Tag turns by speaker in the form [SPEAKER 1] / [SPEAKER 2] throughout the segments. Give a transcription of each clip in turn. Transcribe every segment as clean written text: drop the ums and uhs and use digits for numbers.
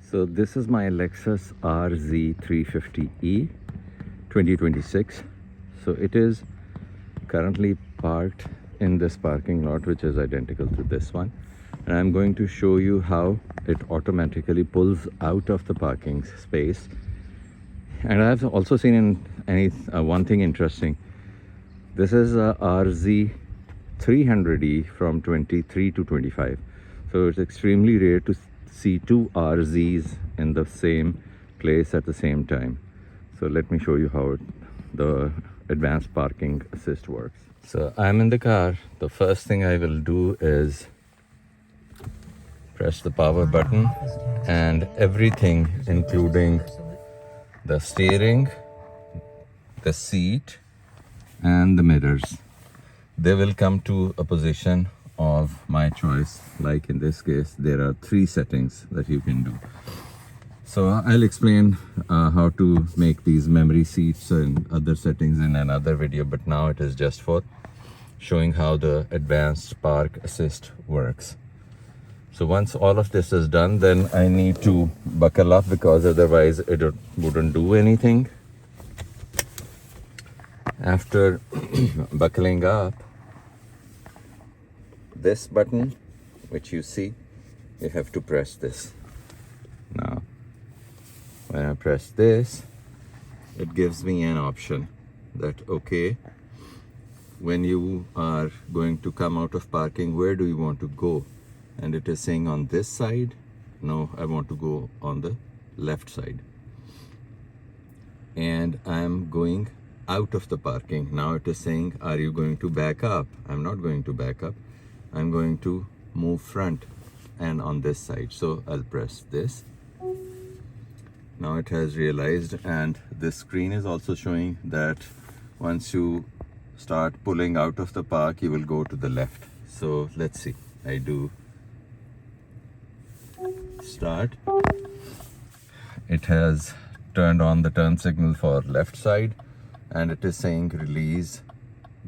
[SPEAKER 1] So this is my Lexus RZ 350e 2026. So it is currently parked in this parking lot, which is identical to this one. And I'm going to show you how it automatically pulls out of the parking space. And I've also seen one thing interesting. This is a RZ 300e from 23 to 25. So it's extremely rare to see two RZs in the same place at the same time. So let me show you how the advanced parking assist works. So I'm in the car. The first thing I will do is press the power button, and everything, including the steering, the seat, and the mirrors, they will come to a position of my choice. Like in this case, there are 3 settings that you can do. So I'll explain how to make these memory seats and other settings in another video, but now it is just for showing how the advanced park assist works. So once all of this is done, then I need to buckle up, because otherwise it wouldn't do anything. After buckling up, this button, which you see, you have to press this. Now, when I press this, it gives me an option that, okay, when you are going to come out of parking, where do you want to go? And it is saying on this side. No, I want to go on the left side. And I'm going out of the parking. Now it is saying, are you going to back up? I'm not going to back up. I'm going to move front and on this side. So I'll press this. Now it has realized, and this screen is also showing that once you start pulling out of the park, you will go to the left. So let's see. I do start. It has turned on the turn signal for left side, and it is saying release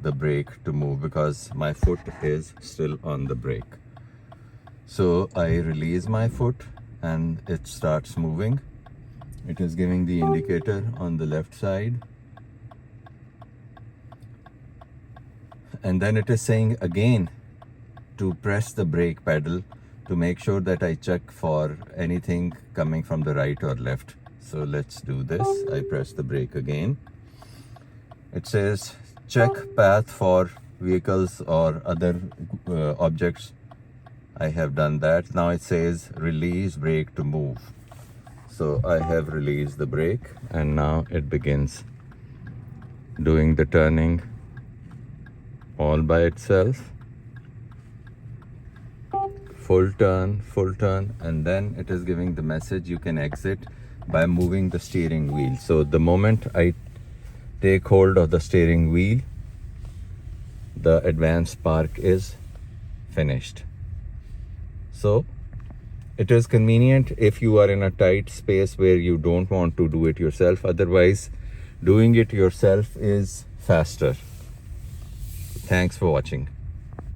[SPEAKER 1] the brake to move, because my foot is still on the brake. So I release my foot and it starts moving. It is giving the indicator on the left side, and then it is saying again to press the brake pedal to make sure that I check for anything coming from the right or left. So let's do this. I press the brake again. It says check path for vehicles or other objects. I have done that. Now it says release brake to move. So I have released the brake, and now it begins doing the turning all by itself. Full turn, and then it is giving the message you can exit by moving the steering wheel. So the moment I take hold of the steering wheel, the advanced park is finished. So it is convenient if you are in a tight space where you don't want to do it yourself. Otherwise, doing it yourself is faster. Thanks for watching.